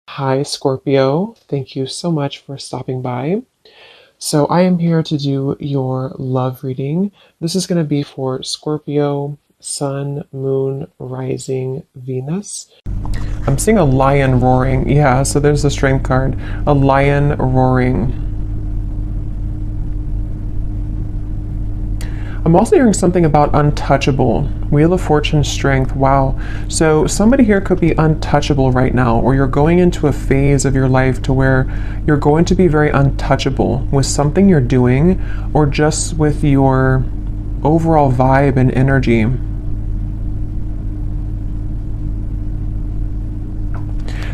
Hi, Scorpio. Thank you so much for stopping by. So, I am here to do your love reading. This is going to be for Scorpio, Sun, Moon, Rising, Venus. I'm seeing a lion roaring. Yeah, so there's the strength card. A lion roaring. I'm also hearing something about untouchable. Wheel of Fortune, strength. Wow. So somebody here could be untouchable right now, or you're going into a phase of your life to where you're going to be very untouchable with something you're doing, or just with your overall vibe and energy.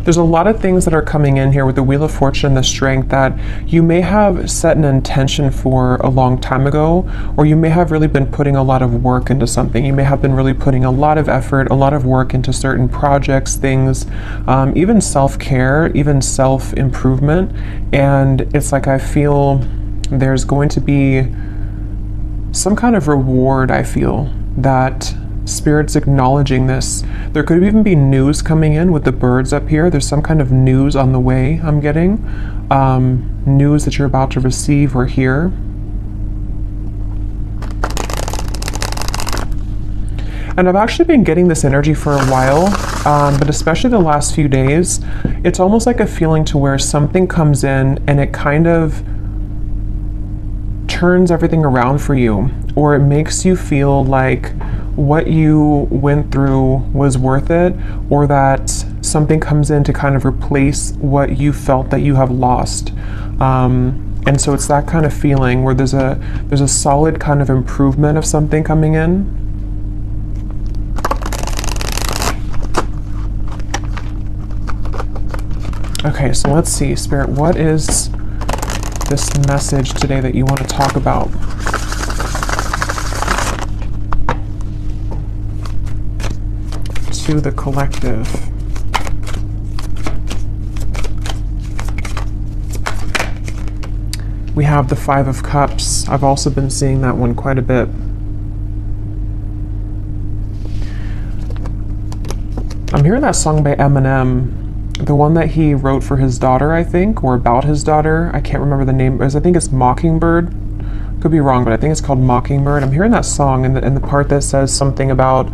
There's a lot of things that are coming in here with the Wheel of Fortune and the strength that you may have set an intention for a long time ago, or you may have really been putting a lot of work into something. You may have been really putting a lot of effort, a lot of work into certain projects, things, even self-care, even self-improvement. And it's like I feel there's going to be some kind of reward, I feel, that Spirit's acknowledging this. There could even be news coming in with the birds up here. There's some kind of news on the way, I'm getting. News that you're about to receive or hear. And I've actually been getting this energy for a while, but especially the last few days, it's almost like a feeling to where something comes in and it kind of turns everything around for you, or it makes you feel like what you went through was worth it, or that something comes in to kind of replace what you felt that you have lost. And so it's that kind of feeling where there's a solid kind of improvement of something coming in. Okay, so let's see, Spirit, what is this message today that you want to talk about? To the collective. We have the Five of Cups. I've also been seeing that one quite a bit. I'm hearing that song by Eminem, the one that he wrote for his daughter, I think, or about his daughter. I can't remember the name. I think it's Mockingbird. Could be wrong, but I think it's called Mockingbird. I'm hearing that song and the part that says something about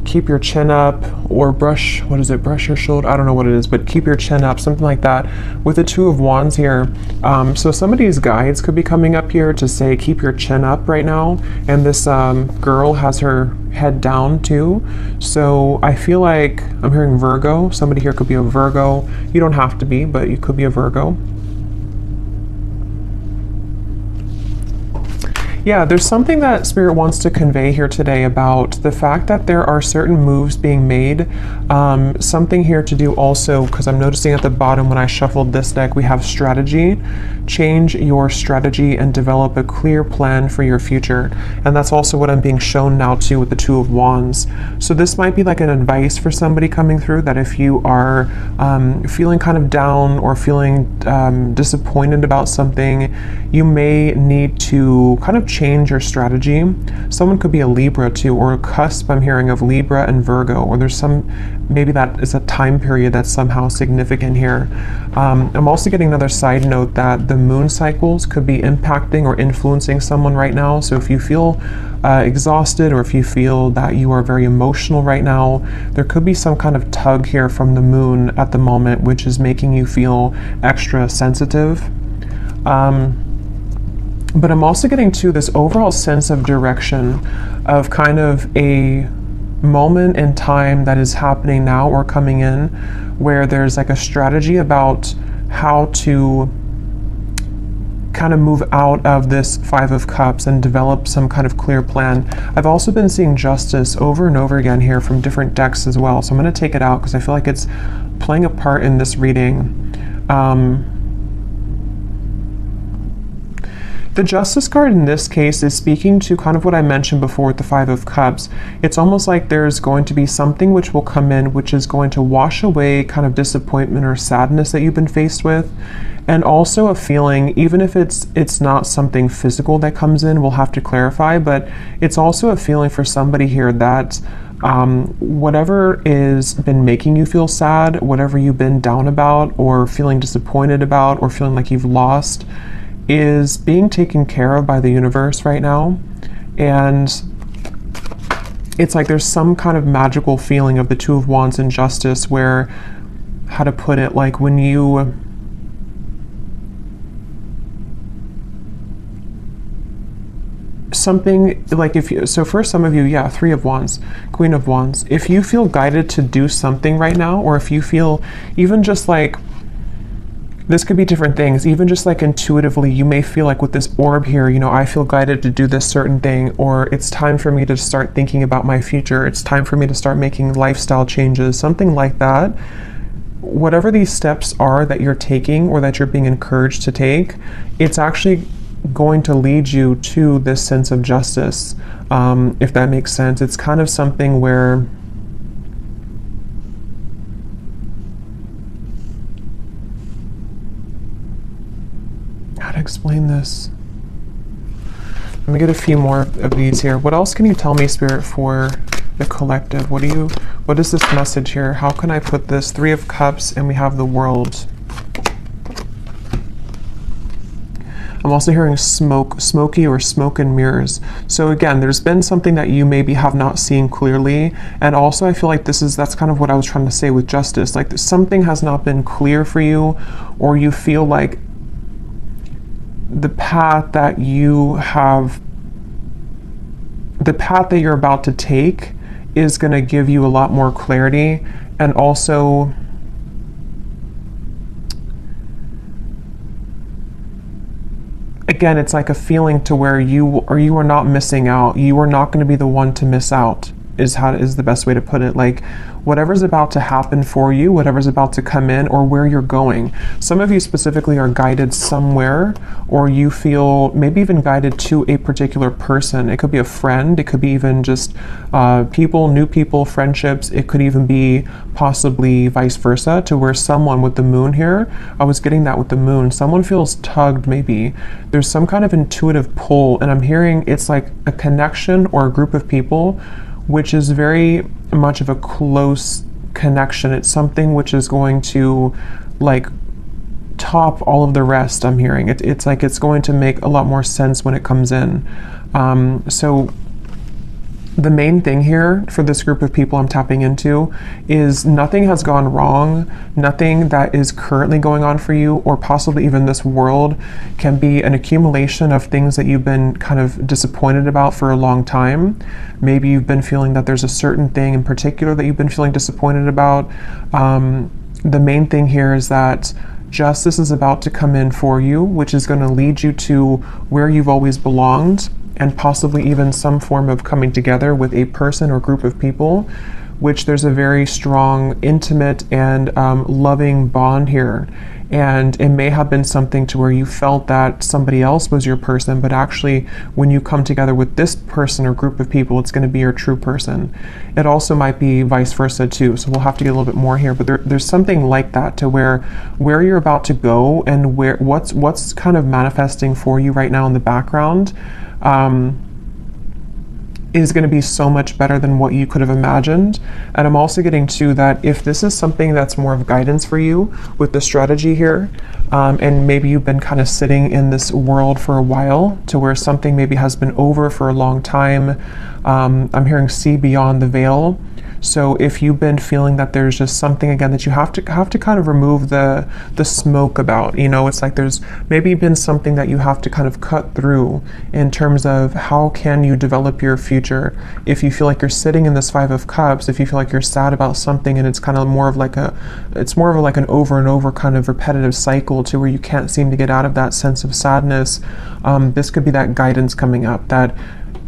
keep your chin up, or brush, what is it, brush your shoulder, I don't know what it is, but keep your chin up, something like that, with the Two of Wands here. So somebody's guides could be coming up here to say keep your chin up right now, and this girl has her head down too. So I feel like I'm hearing Virgo. Somebody here could be a Virgo. You don't have to be, but you could be a Virgo. Yeah, there's something that Spirit wants to convey here today about the fact that there are certain moves being made. Something here to do also, because I'm noticing at the bottom when I shuffled this deck, we have strategy. Change your strategy and develop a clear plan for your future. And that's also what I'm being shown now too with the Two of Wands. So this might be like an advice for somebody coming through, that if you are feeling kind of down or feeling disappointed about something, you may need to kind of change your strategy. Someone could be a Libra too, or a cusp, I'm hearing, of Libra and Virgo, or there's some, maybe that is a time period that's somehow significant here. I'm also getting another side note that the moon cycles could be impacting or influencing someone right now. So if you feel exhausted, or if you feel that you are very emotional right now, there could be some kind of tug here from the moon at the moment, which is making you feel extra sensitive. But I'm also getting to this overall sense of direction, of kind of a moment in time that is happening now or coming in, where there's like a strategy about how to kind of move out of this Five of Cups and develop some kind of clear plan. I've also been seeing Justice over and over again here from different decks as well. So I'm going to take it out because I feel like it's playing a part in this reading. The Justice card in this case is speaking to kind of what I mentioned before with the Five of Cups. It's almost like there's going to be something which will come in, which is going to wash away kind of disappointment or sadness that you've been faced with. And also a feeling, even if it's not something physical that comes in, we'll have to clarify, but it's also a feeling for somebody here that Whatever is been making you feel sad, whatever you've been down about or feeling disappointed about or feeling like you've lost, is being taken care of by the universe right now. And it's like there's some kind of magical feeling of the Two of Wands and Justice where, how to put it, like when you something like, if you, so for some of you, yeah, Three of Wands, Queen of Wands, if you feel guided to do something right now, or if you feel even just like, this could be different things, even just like intuitively, you may feel like with this orb here, you know, I feel guided to do this certain thing, or it's time for me to start thinking about my future, it's time for me to start making lifestyle changes, something like that. Whatever these steps are that you're taking or that you're being encouraged to take, it's actually going to lead you to this sense of justice, if that makes sense. It's kind of something where how to explain this? Let me get a few more of these here. What else can you tell me, Spirit, for the collective? What is this message here? How can I put this? Three of Cups, and we have the World. I'm also hearing smoky or smoke and mirrors. So again, there's been something that you maybe have not seen clearly. And also I feel like that's kind of what I was trying to say with Justice. Like something has not been clear for you, or you feel like the path that you're about to take is going to give you a lot more clarity. And also again, it's like a feeling to where you are not missing out. You are not going to be the one to miss out, is the best way to put it. Like whatever's about to happen for you, whatever's about to come in, or where you're going. Some of you specifically are guided somewhere, or you feel maybe even guided to a particular person. It could be a friend, it could be even just new people, friendships. It could even be possibly vice versa, to where someone with the moon here, I was getting that with the moon, someone feels tugged maybe. There's some kind of intuitive pull, and I'm hearing it's like a connection or a group of people which is very much of a close connection. It's something which is going to like top all of the rest. I'm hearing it's like it's going to make a lot more sense when it comes in. So the main thing here for this group of people I'm tapping into is nothing has gone wrong. Nothing that is currently going on for you, or possibly even this world, can be an accumulation of things that you've been kind of disappointed about for a long time. Maybe you've been feeling that there's a certain thing in particular that you've been feeling disappointed about. The main thing here is that justice is about to come in for you, which is going to lead you to where you've always belonged, and possibly even some form of coming together with a person or group of people, which there's a very strong, intimate, and loving bond here. And it may have been something to where you felt that somebody else was your person, but actually when you come together with this person or group of people, it's going to be your true person. It also might be vice versa too, so we'll have to get a little bit more here, but there's something like that, to where you're about to go and what's kind of manifesting for you right now in the background is going to be so much better than what you could have imagined. And I'm also getting to that if this is something that's more of guidance for you with the strategy here, and maybe you've been kind of sitting in this world for a while, to where something maybe has been over for a long time. I'm hearing see beyond the veil. So if you've been feeling that there's just something again that you have to kind of remove the smoke about, you know, it's like there's maybe been something that you have to kind of cut through in terms of how can you develop your future. If you feel like you're sitting in this Five of Cups, if you feel like you're sad about something and it's kind of more of like an over and over kind of repetitive cycle to where you can't seem to get out of that sense of sadness, this could be that guidance coming up, that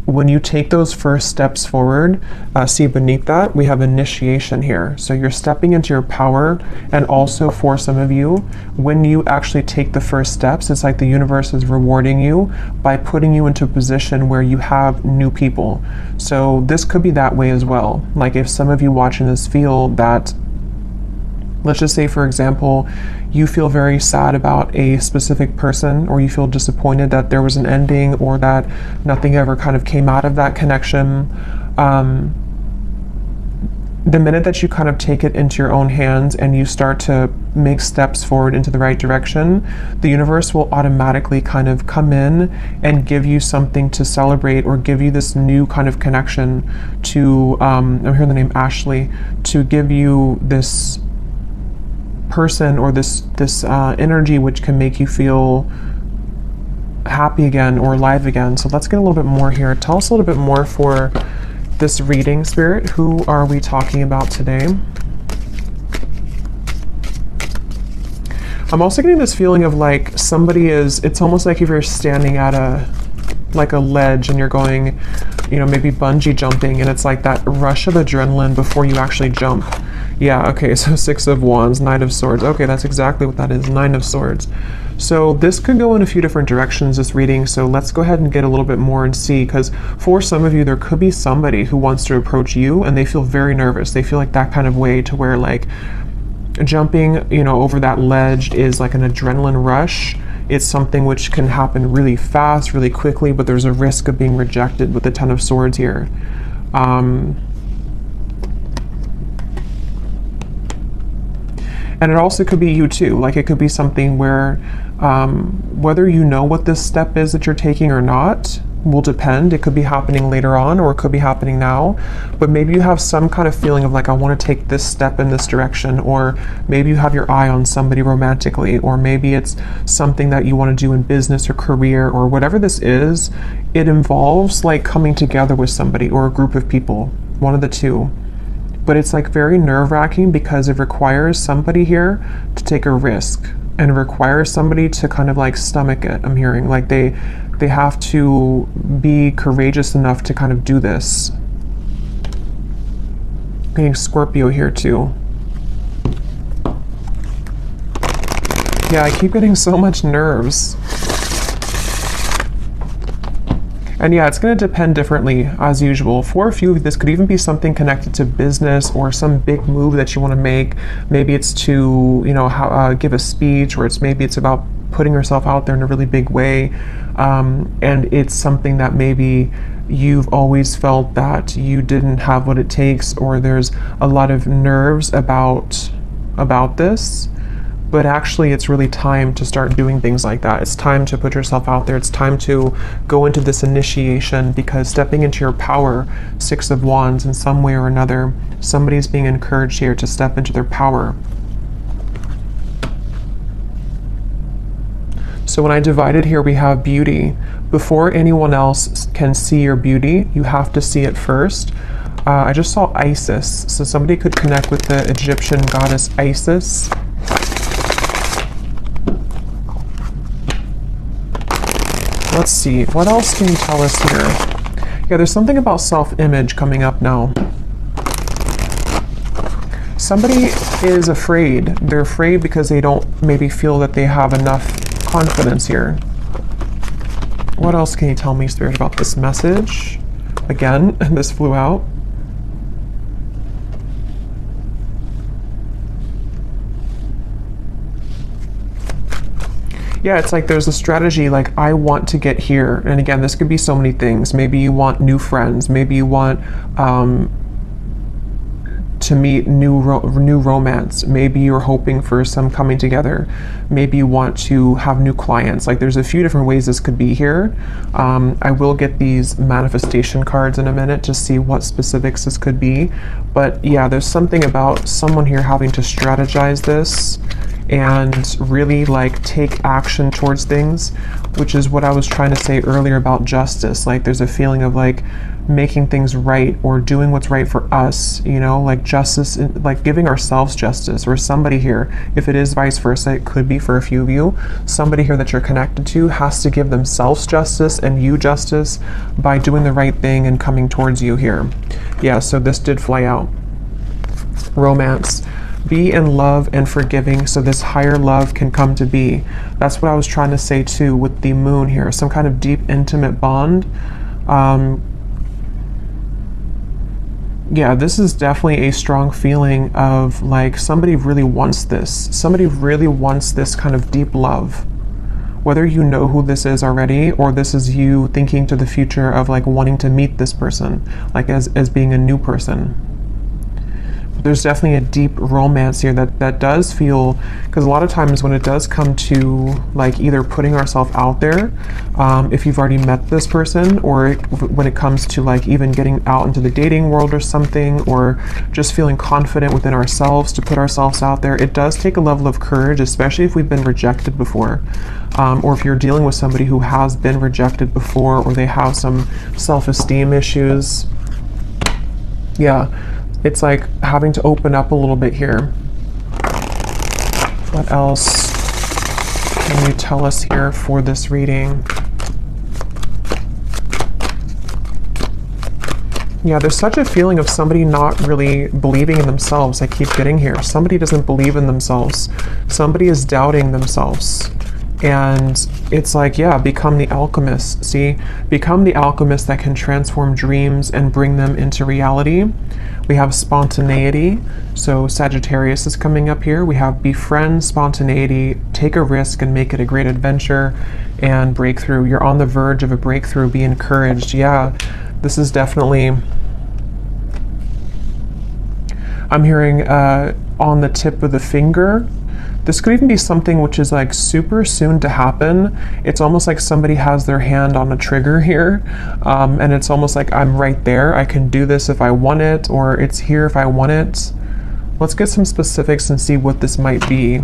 when you take those first steps forward, see beneath that, we have initiation here. So you're stepping into your power. And also for some of you, when you actually take the first steps, it's like the universe is rewarding you by putting you into a position where you have new people. So this could be that way as well. Like if some of you watching this feel that, let's just say, for example, you feel very sad about a specific person, or you feel disappointed that there was an ending, or that nothing ever kind of came out of that connection. the minute that you kind of take it into your own hands and you start to make steps forward into the right direction, the universe will automatically kind of come in and give you something to celebrate, or give you this new kind of connection to, I'm hearing the name Ashley, to give you this person or this energy which can make you feel happy again or alive again. So let's get a little bit more here. Tell us a little bit more for this reading, Spirit. Who are we talking about today? I'm also getting this feeling of like somebody is, it's almost like if you're standing at a ledge and you're going, you know, maybe bungee jumping, and it's like that rush of adrenaline before you actually jump. Yeah, okay, so 6 of Wands, 9 of Swords. Okay, that's exactly what that is, 9 of Swords. So this could go in a few different directions, this reading, so let's go ahead and get a little bit more and see, because for some of you, there could be somebody who wants to approach you and they feel very nervous. They feel like that kind of way to where like jumping, you know, over that ledge is like an adrenaline rush. It's something which can happen really fast, really quickly, but there's a risk of being rejected with the 10 of Swords here. And it also could be you too. Like it could be something where whether you know what this step is that you're taking or not will depend. It could be happening later on, or it could be happening now. But maybe you have some kind of feeling of like, I want to take this step in this direction, or maybe you have your eye on somebody romantically, or maybe it's something that you want to do in business or career, or whatever this is. It involves like coming together with somebody or a group of people, one of the two. But it's like very nerve-wracking because it requires somebody here to take a risk, and it requires somebody to kind of like stomach it. I'm hearing like they have to be courageous enough to kind of do this. Getting Scorpio here too. Yeah, I keep getting so much nerves. And yeah, it's going to depend differently as usual. For a few of you, this could even be something connected to business or some big move that you want to make. Maybe it's to, you know, give a speech, or maybe it's about putting yourself out there in a really big way. And it's something that maybe you've always felt that you didn't have what it takes, or there's a lot of nerves about this. But actually, it's really time to start doing things like that. It's time to put yourself out there. It's time to go into this initiation, because stepping into your power, 6 of Wands, in some way or another, somebody's being encouraged here to step into their power. So when I divided here, we have beauty. Before anyone else can see your beauty, you have to see it first. I just saw Isis. So somebody could connect with the Egyptian goddess Isis. Let's see, what else can you tell us here? Yeah, there's something about self-image coming up now. Somebody is afraid. They're afraid because they don't maybe feel that they have enough confidence here. What else can you tell me, Spirit, about this message? Again, this flew out. Yeah, it's like there's a strategy, like I want to get here. And again, this could be so many things. Maybe you want new friends. Maybe you want to meet new romance. Maybe you're hoping for some coming together. Maybe you want to have new clients. Like there's a few different ways this could be here. I will get these manifestation cards in a minute to see what specifics this could be. But yeah, there's something about someone here having to strategize this and really like take action towards things, which is what I was trying to say earlier about justice. Like there's a feeling of like making things right, or doing what's right for us, you know, like justice, like giving ourselves justice. Or somebody here, if it is vice versa, it could be for a few of you, somebody here that you're connected to has to give themselves justice and you justice by doing the right thing and coming towards you here. Yeah, so this did fly out. Romance. Be in love and forgiving so this higher love can come to be. That's what I was trying to say too with the moon here. Some kind of deep, intimate bond. Yeah, this is definitely a strong feeling of like somebody really wants this. Somebody really wants this kind of deep love. Whether you know who this is already, or this is you thinking to the future of like wanting to meet this person, like as being a new person. there's definitely a deep romance here that does feel, because a lot of times when it does come to like either putting ourselves out there, if you've already met this person, or when it comes to like even getting out into the dating world or something, or just feeling confident within ourselves to put ourselves out there, it does take a level of courage, especially if we've been rejected before, or if you're dealing with somebody who has been rejected before, or they have some self-esteem issues. Yeah, it's like having to open up a little bit here. What else can you tell us here for this reading? Yeah, there's such a feeling of somebody not really believing in themselves. I keep getting here. Somebody doesn't believe in themselves. Somebody is doubting themselves. And it's like, yeah, become the alchemist. See, become the alchemist that can transform dreams and bring them into reality. We have spontaneity. So Sagittarius is coming up here. We have befriend spontaneity, take a risk and make it a great adventure, and breakthrough. You're on the verge of a breakthrough. Be encouraged. Yeah, this is definitely, I'm hearing on the tip of the finger. This could even be something which is like super soon to happen. It's almost like somebody has their hand on a trigger here. And it's almost like I'm right there. I can do this if I want it, or it's here if I want it. Let's get some specifics and see what this might be.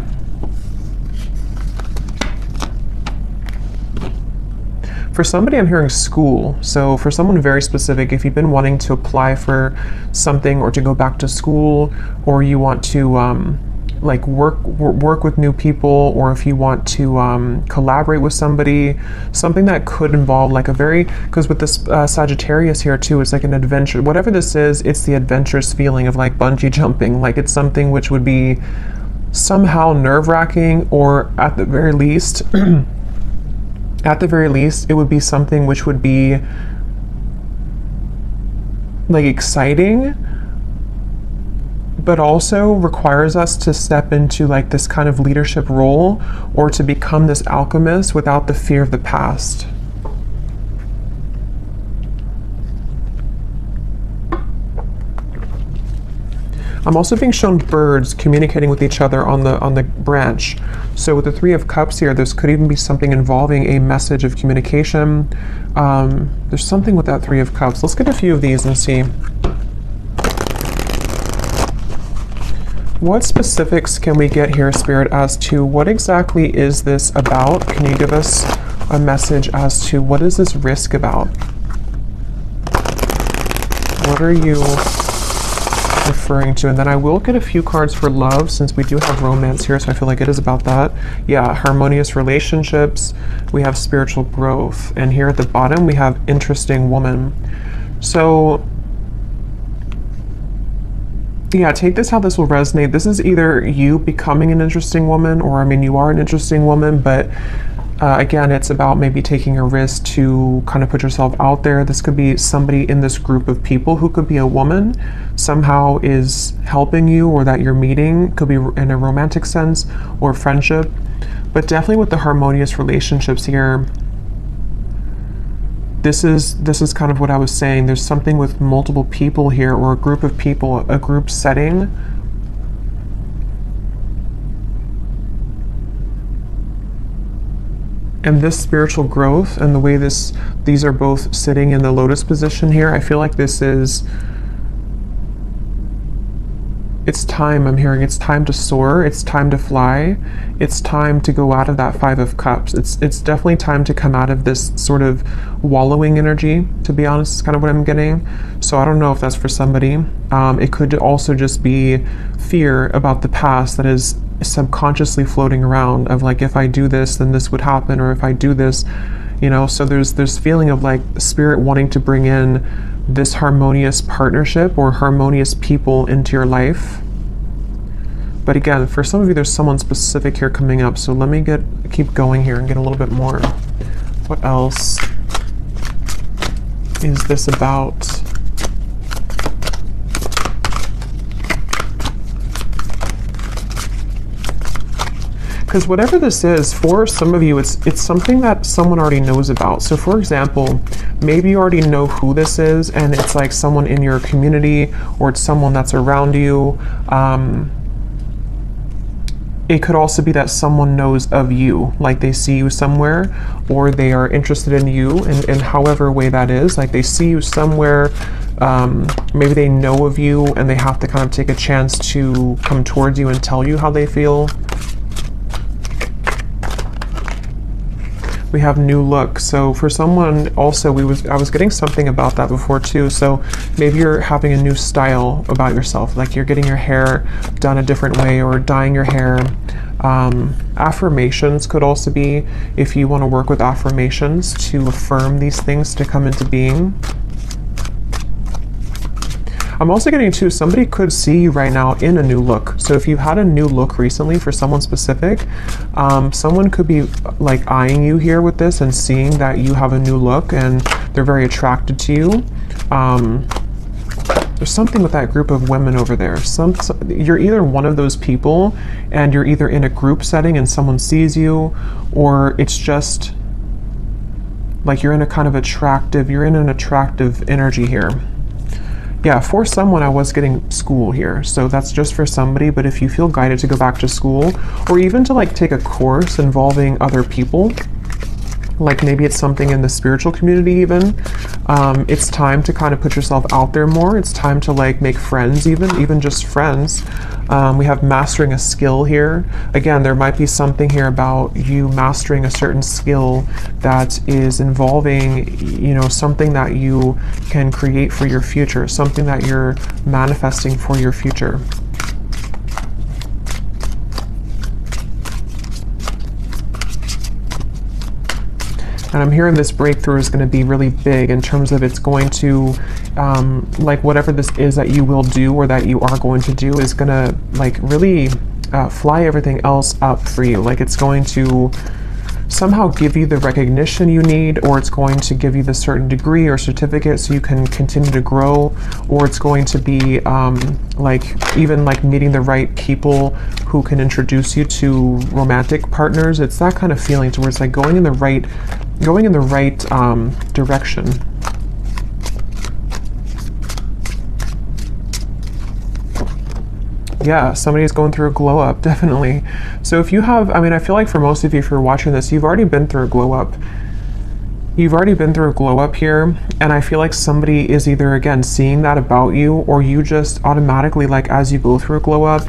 For somebody, I'm hearing school. So for someone very specific, if you've been wanting to apply for something or to go back to school, or you want to like work with new people, or if you want to collaborate with somebody, something that could involve like a very, because with this Sagittarius here too, it's like an adventure. Whatever this is, it's the adventurous feeling of like bungee jumping. Like it's something which would be somehow nerve-wracking, or at the very least, it would be something which would be like exciting, but also requires us to step into like this kind of leadership role, or to become this alchemist without the fear of the past. I'm also being shown birds communicating with each other on the branch. So with the Three of Cups here, this could even be something involving a message of communication. There's something with that Three of Cups. Let's get a few of these and see. What specifics can we get here, Spirit, as to what exactly is this about? Can you give us a message as to what is this risk about? What are you referring to? And then I will get a few cards for love, since we do have romance here, so I feel like it is about that. Yeah, harmonious relationships. We have spiritual growth. And here at the bottom, we have interesting woman. So yeah, take this how this will resonate. This is either you becoming an interesting woman, or I mean, you are an interesting woman, but again, it's about maybe taking a risk to kind of put yourself out there. This could be somebody in this group of people who could be a woman, somehow is helping you, or that you're meeting. Could be in a romantic sense or friendship, but definitely with the harmonious relationships here. This is kind of what I was saying. There's something with multiple people here, or a group of people, a group setting. And this spiritual growth and the way these are both sitting in the lotus position here, I feel like this is, it's time. I'm hearing it's time to soar. It's time to fly. It's time to go out of that Five of Cups. It's definitely time to come out of this sort of wallowing energy, to be honest, is kind of what I'm getting. So I don't know if that's for somebody. It could also just be fear about the past that is subconsciously floating around, of like, if I do this, then this would happen, or if I do this, you know. So there's feeling of like spirit wanting to bring in this harmonious partnership or harmonious people into your life. But again, for some of you, there's someone specific here coming up. So let me keep going here and get a little bit more. What else is this about? Because whatever this is, for some of you, it's something that someone already knows about. So for example, maybe you already know who this is, and it's like someone in your community, or it's someone that's around you. It could also be that someone knows of you, like they see you somewhere, or they are interested in you in however way that is. Like they see you somewhere, maybe they know of you, and they have to kind of take a chance to come towards you and tell you how they feel. We have new look. So for someone also, I was getting something about that before too. So maybe you're having a new style about yourself, like you're getting your hair done a different way or dyeing your hair. Affirmations could also be, if you want to work with affirmations to affirm these things to come into being. I'm also getting too, somebody could see you right now in a new look. So if you had a new look recently for someone specific, someone could be like eyeing you here with this and seeing that you have a new look and they're very attracted to you. There's something with that group of women over there. You're either one of those people and you're either in a group setting and someone sees you, or it's just like you're in a kind of attractive, you're in an attractive energy here. Yeah, for someone I was getting school here, so that's just for somebody, but if you feel guided to go back to school, or even to like take a course involving other people, like maybe it's something in the spiritual community even, it's time to kind of put yourself out there more. It's time to like make friends, even just friends. We have mastering a skill here. Again, there might be something here about you mastering a certain skill that is involving, you know, something that you can create for your future, something that you're manifesting for your future. And I'm hearing this breakthrough is going to be really big in terms of it's going to, like whatever this is that you will do or that you are going to do is going to like really fly everything else up for you. Like it's going to somehow give you the recognition you need, or it's going to give you the certain degree or certificate so you can continue to grow, or it's going to be like even like meeting the right people who can introduce you to romantic partners. It's that kind of feeling to where it's like going in the right direction. Yeah, somebody's going through a glow up, definitely. So if you have, I mean, I feel like for most of you, if you're watching this, you've already been through a glow up. You've already been through a glow up here, and I feel like somebody is either, again, seeing that about you, or you just automatically, like, as you go through a glow up,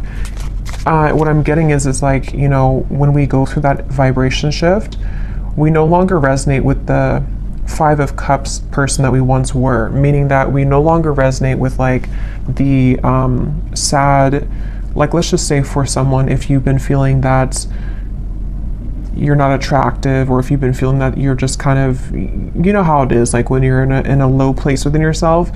what I'm getting is like, you know, when we go through that vibration shift, we no longer resonate with the Five of Cups person that we once were, meaning that we no longer resonate with like the sad, like let's just say for someone, if you've been feeling that you're not attractive, or if you've been feeling that you're just kind of, you know how it is, like when you're in a low place within yourself,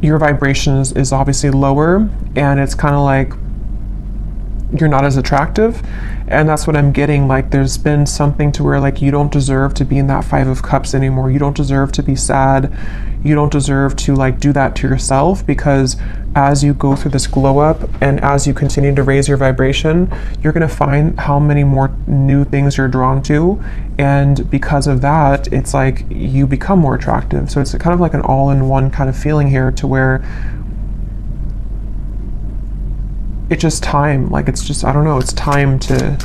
your vibration is obviously lower, and it's kind of like you're not as attractive. And that's what I'm getting, like there's been something to where like you don't deserve to be in that Five of Cups anymore. You don't deserve to be sad. You don't deserve to like do that to yourself, because as you go through this glow up and as you continue to raise your vibration, you're going to find how many more new things you're drawn to, and because of that, it's like you become more attractive. So it's kind of like an all-in-one kind of feeling here, to where it's just time, like it's just, I don't know, it's time to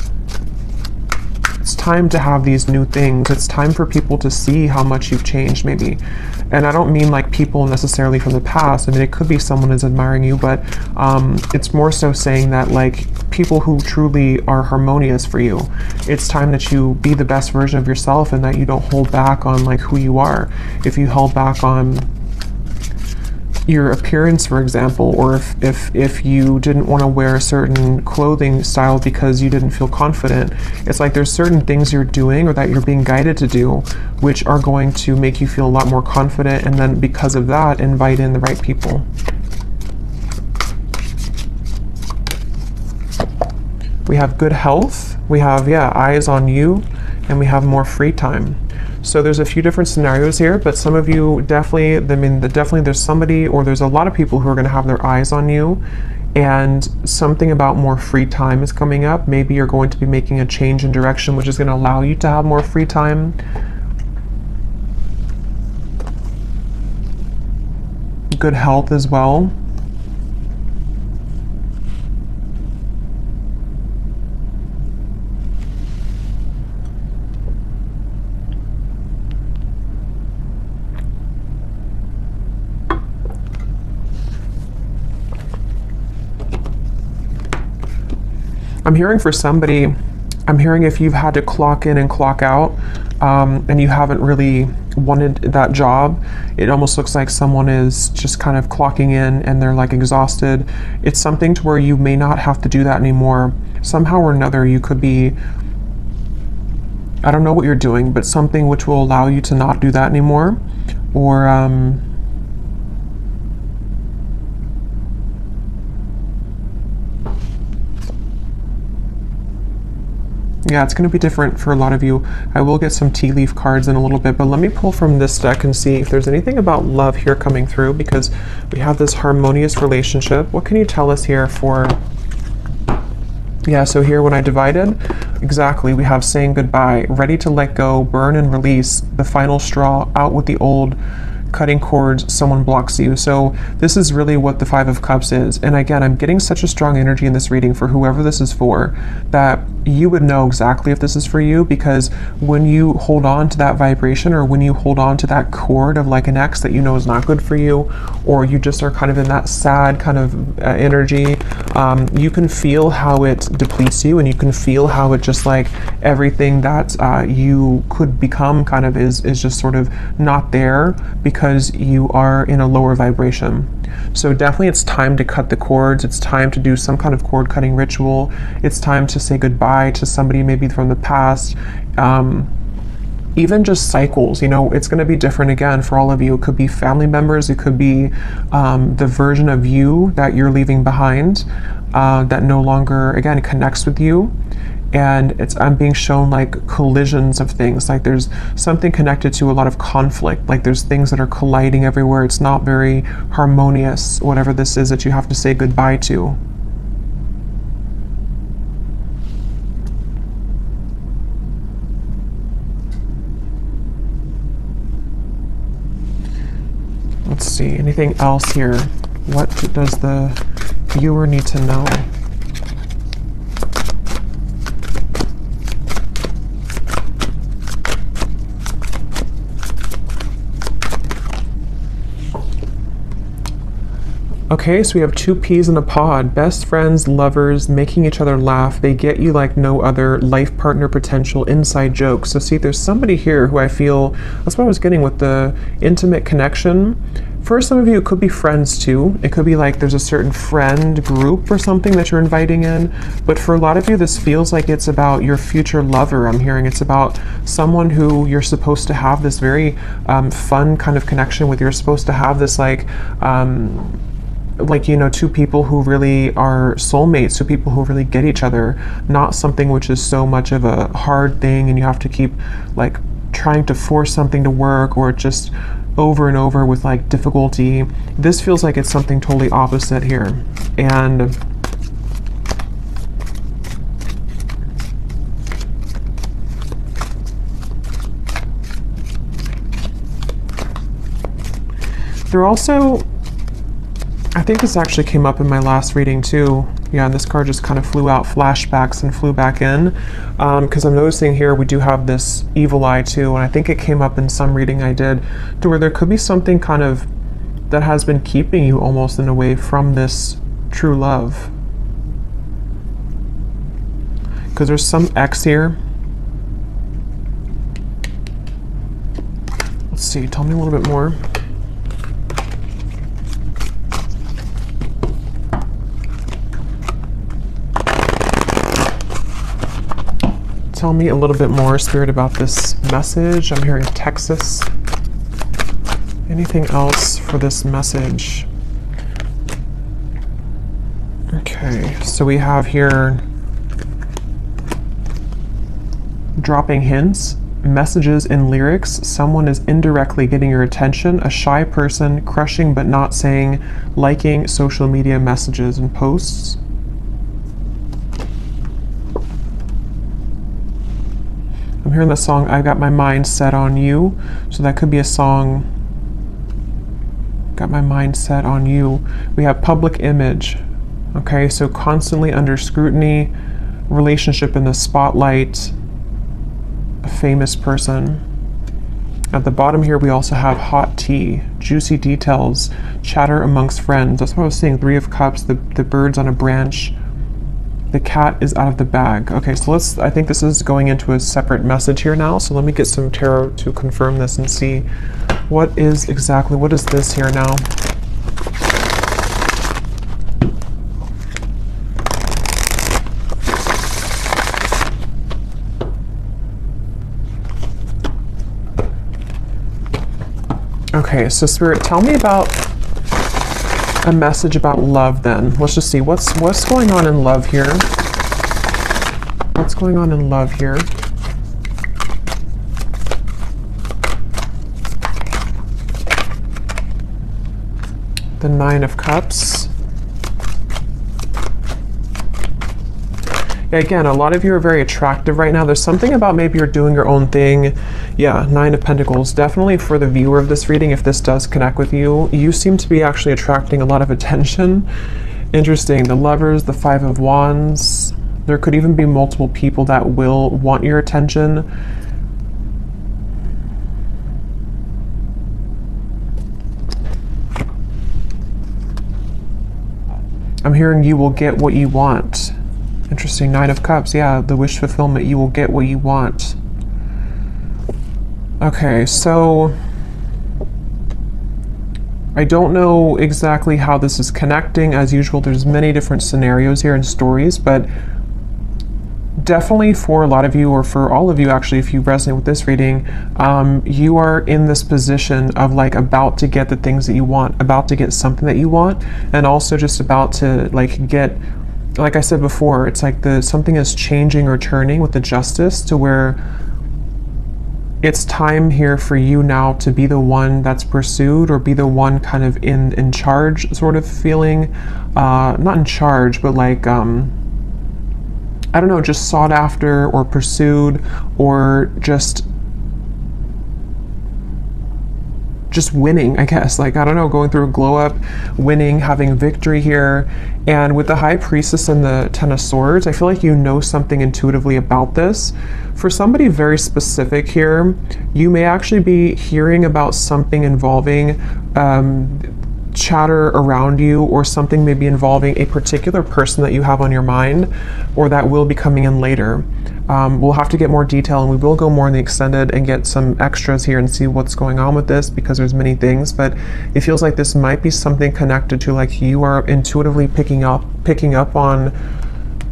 have these new things. It's time for people to see how much you've changed, maybe. And I don't mean like people necessarily from the past. I mean, it could be someone is admiring you, but it's more so saying that like people who truly are harmonious for you, it's time that you be the best version of yourself, and that you don't hold back on like who you are. If you held back on your appearance, for example, or if you didn't want to wear a certain clothing style because you didn't feel confident, it's like there's certain things you're doing or that you're being guided to do which are going to make you feel a lot more confident, and then because of that, invite in the right people. We have good health, we have, yeah, eyes on you, and we have more free time. So there's a few different scenarios here, but some of you definitely, I mean, definitely there's somebody, or there's a lot of people who are going to have their eyes on you, and something about more free time is coming up. Maybe you're going to be making a change in direction, which is going to allow you to have more free time. Good health as well. I'm hearing for somebody, I'm hearing if you've had to clock in and clock out, and you haven't really wanted that job, it almost looks like someone is just kind of clocking in and they're like exhausted. It's something to where you may not have to do that anymore. Somehow or another, you could be, I don't know what you're doing, but something which will allow you to not do that anymore. Or, yeah, it's going to be different for a lot of you. I will get some tea leaf cards in a little bit, but let me pull from this deck and see if there's anything about love here coming through, because we have this harmonious relationship. What can you tell us here for... Yeah, so here when I divided, exactly, we have saying goodbye, ready to let go, burn and release, the final straw, out with the old, cutting cords, someone blocks you. So this is really what the Five of Cups is. And again, I'm getting such a strong energy in this reading for whoever this is for, that you would know exactly if this is for you, because when you hold on to that vibration, or when you hold on to that cord of like an ex that you know is not good for you, or you just are kind of in that sad kind of energy, you can feel how it depletes you, and you can feel how it just like everything that you could become kind of is just sort of not there, because you are in a lower vibration. So definitely it's time to cut the cords. It's time to do some kind of cord cutting ritual. It's time to say goodbye to somebody maybe from the past. Even just cycles, you know, it's going to be different again for all of you. It could be family members. It could be the version of you that you're leaving behind that no longer, again, connects with you. And I'm being shown like collisions of things, like there's something connected to a lot of conflict, like there's things that are colliding everywhere. It's not very harmonious, whatever this is that you have to say goodbye to. Let's see, anything else here? What does the viewer need to know? Okay, so we have two peas in a pod. Best friends, lovers, making each other laugh. They get you like no other. Life partner potential, inside jokes. So see, there's somebody here who I feel, that's what I was getting with the intimate connection. For some of you, it could be friends too. It could be like there's a certain friend group or something that you're inviting in. But for a lot of you, this feels like it's about your future lover. I'm hearing it's about someone who you're supposed to have this very fun kind of connection with. You're supposed to have this like, you know, two people who really are soulmates, two people who really get each other, not something which is so much of a hard thing and you have to keep like trying to force something to work, or just over and over with like difficulty. This feels like it's something totally opposite here. And they're also, I think this actually came up in my last reading too. Yeah, and this card just kind of flew out, flashbacks, and flew back in. Because I'm noticing here we do have this evil eye too, and I think it came up in some reading I did, to where there could be something kind of that has been keeping you almost in a way from this true love. Because there's some X here. Let's see, tell me a little bit more. Tell me a little bit more, Spirit, about this message. I'm hearing Texas. Anything else for this message? Okay, so we have here dropping hints, messages in lyrics. Someone is indirectly getting your attention. A shy person, crushing but not saying, liking social media messages and posts. I'm hearing the song, I've Got My Mind Set on You. So that could be a song, Got My Mind Set on You. We have public image. Okay, so constantly under scrutiny, relationship in the spotlight, a famous person. At the bottom here, we also have hot tea, juicy details, chatter amongst friends. That's what I was saying, 3 of Cups, the bird's on a branch. The cat is out of the bag. Okay, so I think this is going into a separate message here now. So let me get some tarot to confirm this and see what is this here now? Okay, so Spirit, tell me about a message about love then. Let's just see what's going on in love here. What's going on in love here? The 9 of Cups. Yeah, again, a lot of you are very attractive right now. There's something about maybe you're doing your own thing. Yeah, 9 of Pentacles. Definitely for the viewer of this reading, if this does connect with you, you seem to be actually attracting a lot of attention. Interesting. The Lovers, the 5 of Wands. There could even be multiple people that will want your attention. I'm hearing you will get what you want. Interesting. 9 of Cups. Yeah, the wish fulfillment. You will get what you want. Okay, so I don't know exactly how this is connecting. As usual, there's many different scenarios here and stories, but definitely for a lot of you, or for all of you actually, if you resonate with this reading, you are in this position of like about to get the things that you want, about to get something that you want, and also just about to like get, like I said before, it's like something is changing or turning with the Justice to where it's time here for you now to be the one that's pursued, or be the one kind of in charge sort of feeling. Not in charge, but like, I don't know, just sought after or pursued, or just winning, I guess. Like, I don't know, going through a glow up, winning, having victory here. And with the High Priestess and the 10 of Swords, I feel like you know something intuitively about this. For somebody very specific here, you may actually be hearing about something involving chatter around you, or something maybe involving a particular person that you have on your mind, or that will be coming in later. We'll have to get more detail, and we will go more in the extended and get some extras here and see what's going on with this, because there's many things, but it feels like this might be something connected to, like, you are intuitively picking up on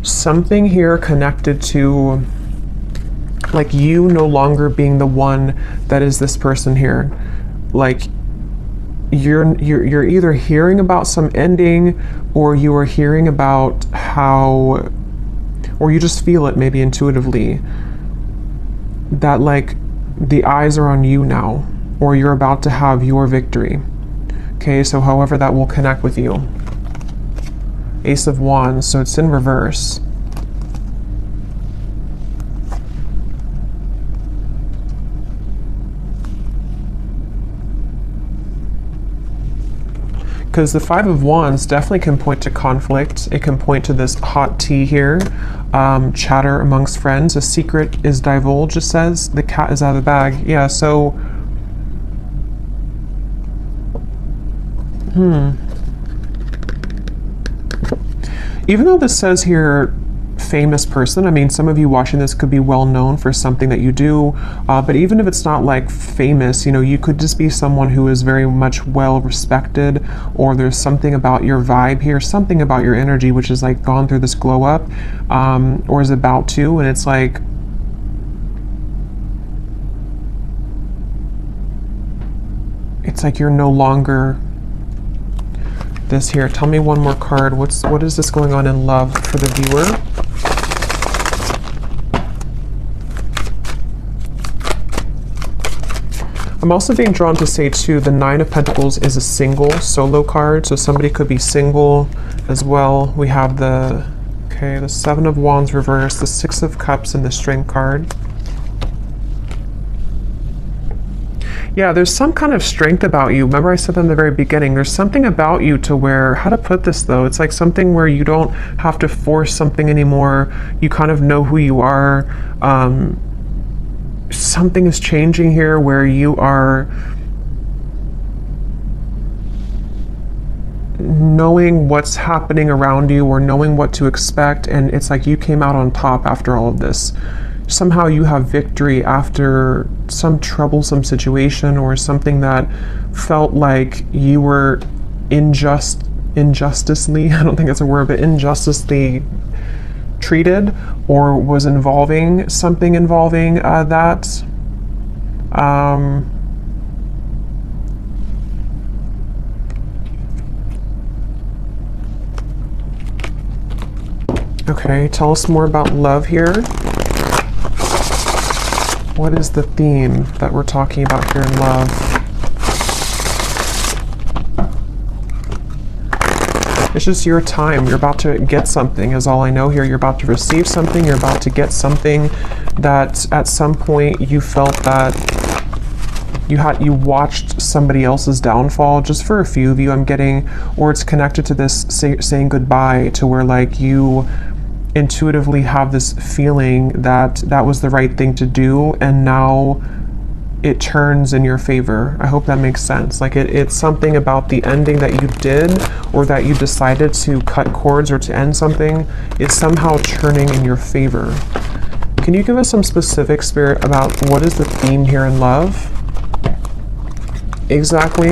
something here connected to, like, you no longer being the one that is this person here. Like, you're either hearing about some ending, or you are hearing about how, or you just feel it maybe intuitively, that like the eyes are on you now, or you're about to have your victory. Okay, so however that will connect with you. Ace of Wands, so it's in reverse. Because the 5 of Wands definitely can point to conflict. It can point to this hot tea here, chatter amongst friends. A secret is divulged, it says. The cat is out of the bag. Yeah, so... Even though this says here, famous person, I mean, some of you watching this could be well known for something that you do, but even if it's not like famous, you know, you could just be someone who is very much well respected, or there's something about your vibe here, something about your energy which is like gone through this glow up, or is about to, and it's like you're no longer this here. Tell me one more card. What is this going on in love for the viewer? I'm also being drawn to say too, the Nine of Pentacles is a single solo card, so somebody could be single as well. We have the Seven of Wands reversed, the Six of Cups, and the Strength card. Yeah, there's some kind of strength about you. Remember I said that in the very beginning, there's something about you to where, how to put this though, it's like something where you don't have to force something anymore. You kind of know who you are. Something is changing here where you are knowing what's happening around you or knowing what to expect, and it's like you came out on top after all of this. Somehow you have victory after some troublesome situation or something that felt like you were injusticely, I don't think that's a word, but injusticely treated, or was involving something involving that. Okay, tell us more about love here. What is the theme that we're talking about here in love? It's just your time. You're about to get something is all I know here. You're about to receive something. You're about to get something that at some point you felt that you watched somebody else's downfall. Just for a few of you, I'm getting, or it's connected to this saying goodbye, to where like you intuitively have this feeling that that was the right thing to do, and now it turns in your favor. I hope that makes sense. Like it's something about the ending that you did, or that you decided to cut cords or to end something, is somehow turning in your favor. Can you give us some specific, Spirit, about what is the theme here in love? Exactly.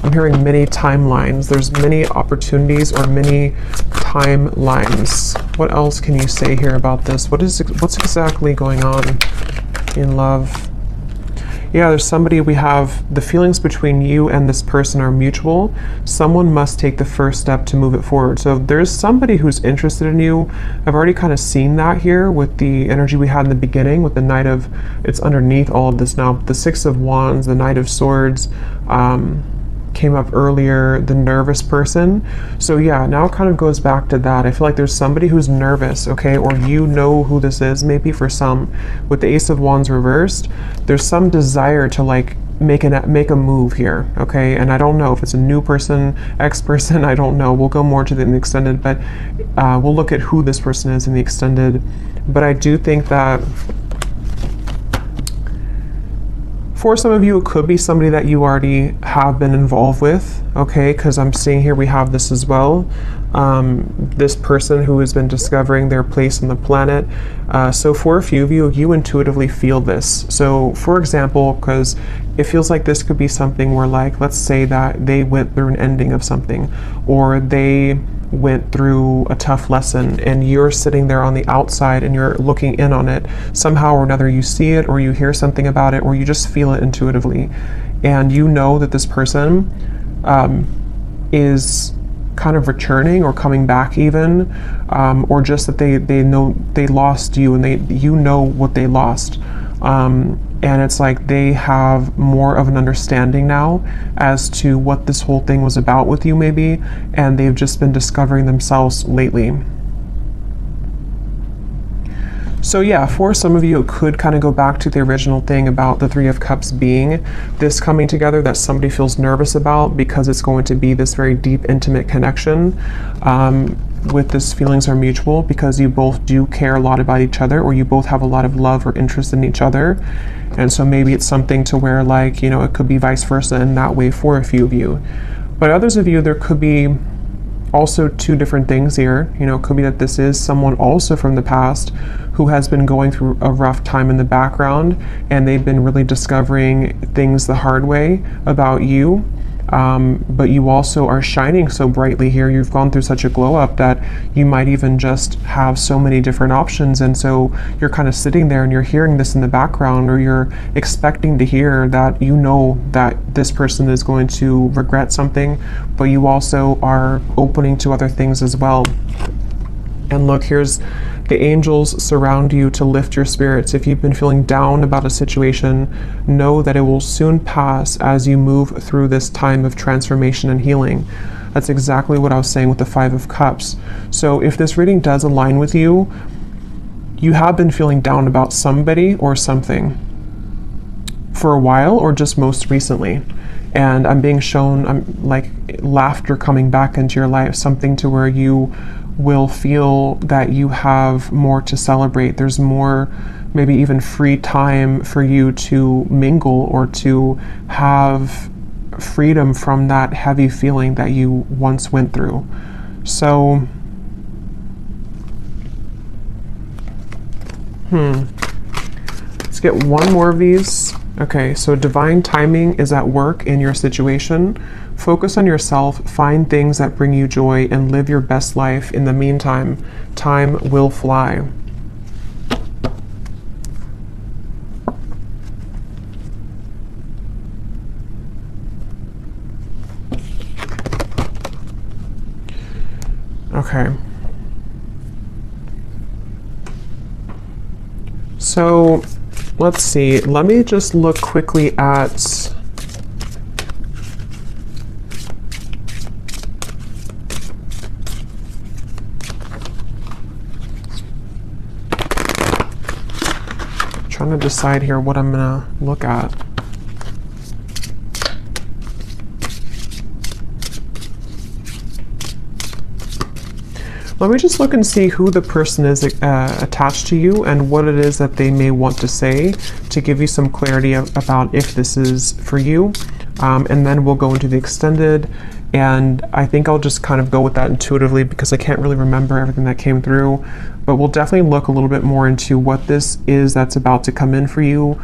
I'm hearing many timelines. There's many opportunities or many timelines. What else can you say here about this? What's exactly going on in love? Yeah, there's somebody, we have the feelings between you and this person are mutual. Someone must take the first step to move it forward. So there's somebody who's interested in you. I've already kind of seen that here with the energy we had in the beginning with the Knight of, it's underneath all of this now, the Six of Wands, the Knight of Swords, came up earlier, the nervous person. So yeah, now it kind of goes back to that. I feel like there's somebody who's nervous, okay, or you know who this is, maybe for some. With the Ace of Wands reversed, there's some desire to like make a move here, okay? And I don't know if it's a new person, ex-person, I don't know. We'll go more to the extended, but we'll look at who this person is in the extended. But I do think that for some of you, it could be somebody that you already have been involved with, okay? Because I'm seeing here we have this as well. This person who has been discovering their place on the planet. So for a few of you, you intuitively feel this. So for example, because it feels like this could be something where, like, let's say that they went through an ending of something, or they went through a tough lesson and you're sitting there on the outside and you're looking in on it. Somehow or another you see it, or you hear something about it, or you just feel it intuitively, and you know that this person is kind of returning or coming back even, or just that they know they lost you, and you know what they lost. And it's like they have more of an understanding now as to what this whole thing was about with you maybe, and they've just been discovering themselves lately. So yeah, for some of you, it could kind of go back to the original thing about the Three of Cups being this coming together that somebody feels nervous about, because it's going to be this very deep, intimate connection. With this, feelings are mutual because you both do care a lot about each other, or you both have a lot of love or interest in each other. And so maybe it's something to where, like, you know, it could be vice versa in that way for a few of you. But others of you, there could be also two different things here. You know, it could be that this is someone also from the past who has been going through a rough time in the background, and they've been really discovering things the hard way about you. But you also are shining so brightly here. You've gone through such a glow up that you might even just have so many different options. And so you're kind of sitting there and you're hearing this in the background, or you're expecting to hear that you know that this person is going to regret something, but you also are opening to other things as well. And look, here's The angels surround you to lift your spirits. If you've been feeling down about a situation, know that it will soon pass as you move through this time of transformation and healing. That's exactly what I was saying with the Five of Cups. So if this reading does align with you, you have been feeling down about somebody or something for a while, or just most recently. And I'm being shown like laughter coming back into your life, something to where you will feel that you have more to celebrate. There's more, maybe even free time for you to mingle or to have freedom from that heavy feeling that you once went through. So, let's get one more of these. Okay, so divine timing is at work in your situation. Focus on yourself, find things that bring you joy, and live your best life. In the meantime, time will fly. Okay. So let's see. Let me just look quickly at trying to decide here what I'm gonna look at. Let me just look and see who the person is attached to you and what it is that they may want to say to give you some clarity about if this is for you. And then we'll go into the extended. And I think I'll just kind of go with that intuitively because I can't really remember everything that came through. But we'll definitely look a little bit more into what this is that's about to come in for you.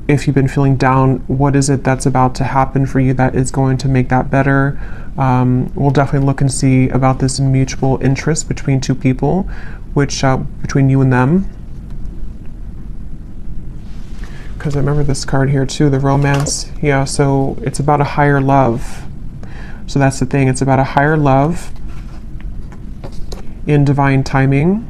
If you've been feeling down, what is it that's about to happen for you that is going to make that better? We'll definitely look and see about this mutual interest between two people, which between you and them. Because I remember this card here too, the romance. Yeah, so it's about a higher love. So that's the thing, it's about a higher love in divine timing.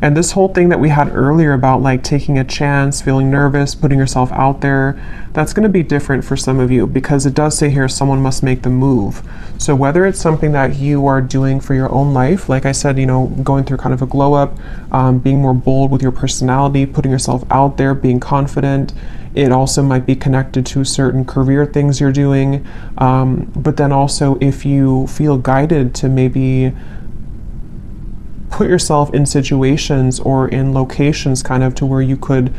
And this whole thing that we had earlier about like taking a chance, feeling nervous, putting yourself out there, that's going to be different for some of you because it does say here someone must make the move. So whether it's something that you are doing for your own life, like I said, you know, going through kind of a glow up, being more bold with your personality, putting yourself out there, being confident. It also might be connected to certain career things you're doing. But then also if you feel guided to maybe put yourself in situations or in locations kind of to where you could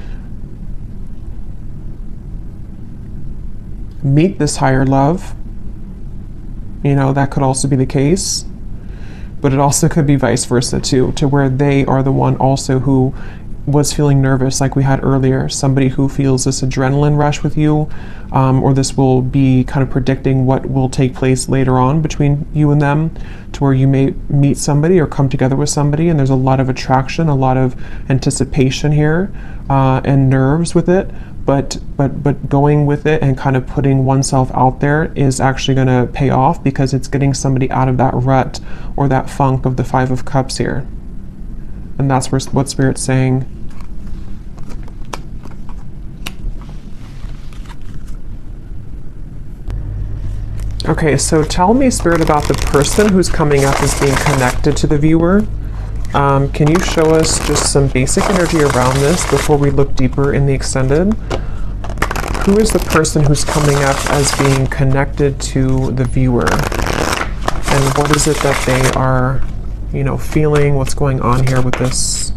meet this higher love, you know, that could also be the case. But it also could be vice versa too, to where they are the one also who was feeling nervous like we had earlier, somebody who feels this adrenaline rush with you, or this will be kind of predicting what will take place later on between you and them, to where you may meet somebody or come together with somebody and there's a lot of attraction, a lot of anticipation here, and nerves with it, but going with it and kind of putting oneself out there is actually going to pay off because it's getting somebody out of that rut or that funk of the Five of Cups here. And that's what Spirit's saying. Okay, so tell me, Spirit, about the person who's coming up as being connected to the viewer. Can you show us just some basic energy around this before we look deeper in the extended? Who is the person who's coming up as being connected to the viewer? And what is it that they are, you know, feeling? What's going on here with this?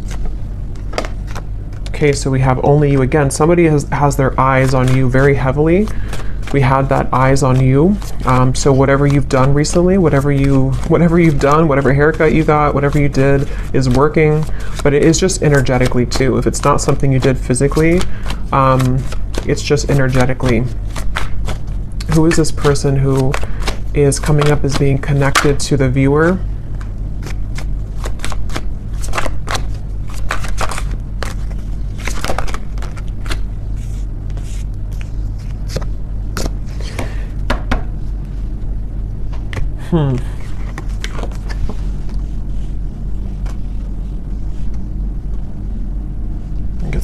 Okay, so we have only you again. Somebody has their eyes on you very heavily. We had that eyes on you. So whatever you've done recently, whatever you've done, whatever haircut you got, whatever you did is working, but it is just energetically too. If it's not something you did physically, it's just energetically. Who is this person who is coming up as being connected to the viewer?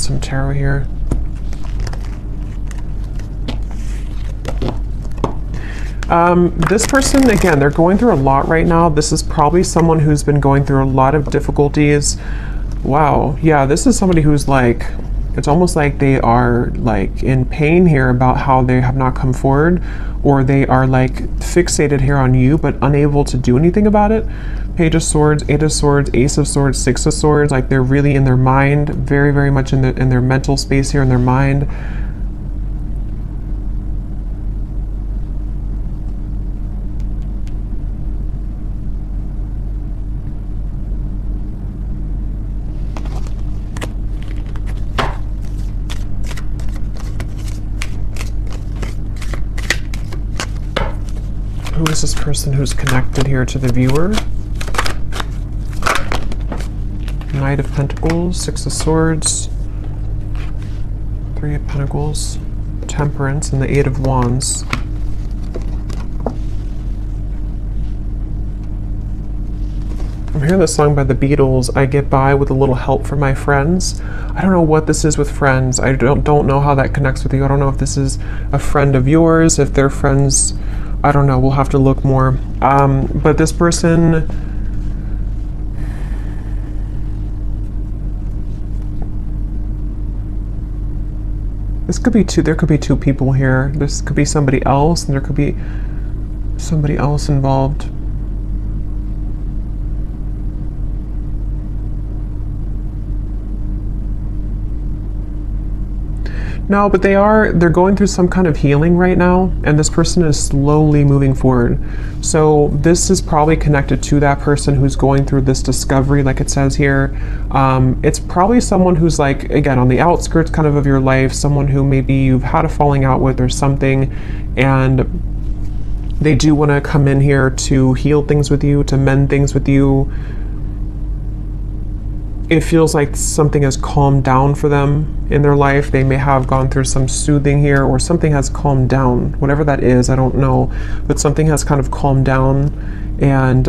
some tarot here. This person, again, they're going through a lot right now. This is probably someone who's been going through a lot of difficulties. Wow. Yeah, this is somebody who's like, it's almost like they are like in pain here about how they have not come forward, or they are like fixated here on you but unable to do anything about it. Page of Swords, Eight of Swords, Ace of Swords, Six of Swords. Like they're really in their mind, very, very much in their mental space here in their mind. Who is this person who's connected here to the viewer? Knight of Pentacles, Six of Swords, Three of Pentacles, Temperance, and the Eight of Wands. I'm hearing this song by the Beatles, I get by with a little help from my friends. I don't know what this is with friends. I don't know how that connects with you. I don't know if this is a friend of yours, if they're friends. I don't know, we'll have to look more. But this person, this could be there could be two people here. This could be somebody else, and there could be somebody else involved. No, but they're going through some kind of healing right now, and this person is slowly moving forward. So this is probably connected to that person who's going through this discovery, like it says here. It's probably someone who's like, again, on the outskirts kind of your life, someone who maybe you've had a falling out with or something, and they do want to come in here to heal things with you, to mend things with you. It feels like something has calmed down for them in their life. They may have gone through some soothing here, or something has calmed down. Whatever that is, I don't know. But something has kind of calmed down. And,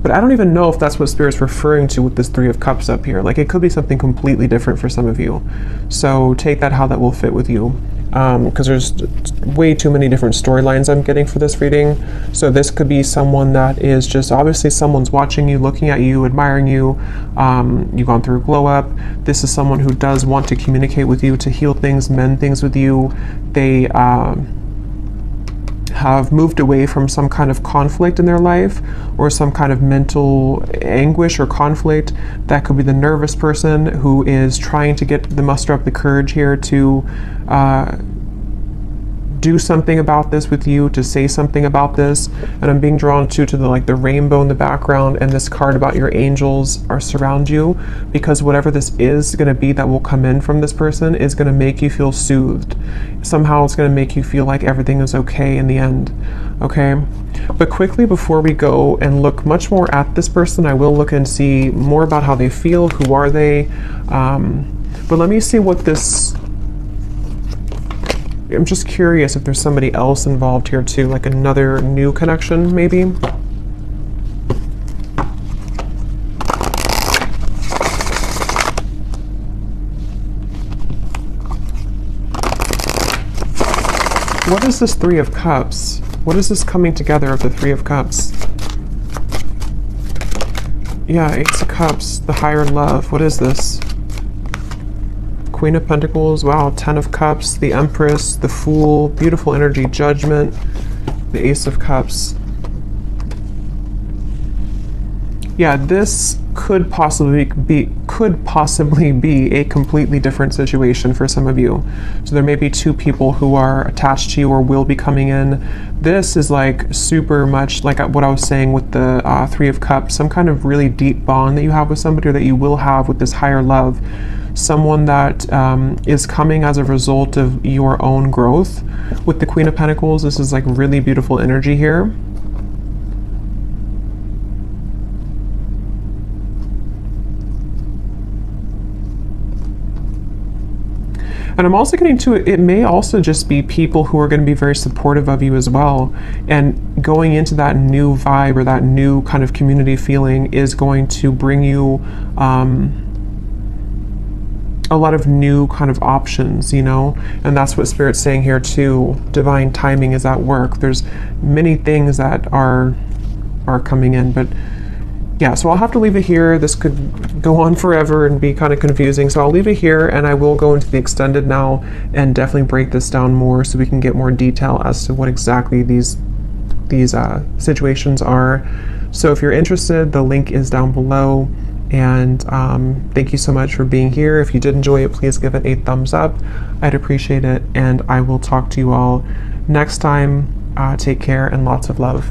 but I don't even know if that's what Spirit's referring to with this Three of Cups up here. Like it could be something completely different for some of you. So take that how that will fit with you. Because there's way too many different storylines I'm getting for this reading. So this could be someone that is just, obviously someone's watching you, looking at you, admiring you. You've gone through a glow up. This is someone who does want to communicate with you, to heal things, mend things with you. They have moved away from some kind of conflict in their life, or some kind of mental anguish or conflict. That could be the nervous person who is trying to muster up the courage here to do something about this with you, to say something about this. And I'm being drawn to the rainbow in the background, and this card about your angels are surround you, because whatever this is going to be that will come in from this person is going to make you feel soothed. Somehow it's going to make you feel like everything is okay in the end. Okay, but quickly before we go and look much more at this person, I will look and see more about how they feel, who are they. But let me see what this, I'm just curious if there's somebody else involved here too, like another new connection maybe. What is this Three of Cups? What is this coming together of the Three of Cups? Yeah, Ace of Cups, the higher love. What is this? Queen of Pentacles, wow, Ten of Cups, the Empress, the Fool, beautiful energy, Judgment, the Ace of Cups. Yeah, this could possibly be a completely different situation for some of you. So there may be two people who are attached to you or will be coming in. This is like super much like what I was saying with the Three of Cups, some kind of really deep bond that you have with somebody, or that you will have with this higher love. Someone that is coming as a result of your own growth. With the Queen of Pentacles, this is like really beautiful energy here. And I'm also getting to it may also just be people who are going to be very supportive of you as well. And going into that new vibe, or that new kind of community feeling, is going to bring you a lot of new kind of options, you know, and that's what Spirit's saying here too. Divine timing is at work. There's many things that are coming in, but yeah, so I'll have to leave it here. This could go on forever and be kind of confusing, so I'll leave it here, and I will go into the extended now and definitely break this down more so we can get more detail as to what exactly these situations are. So if you're interested, the link is down below. And thank you so much for being here. If you did enjoy it, please give it a thumbs up. I'd appreciate it. And I will talk to you all next time. Take care and lots of love.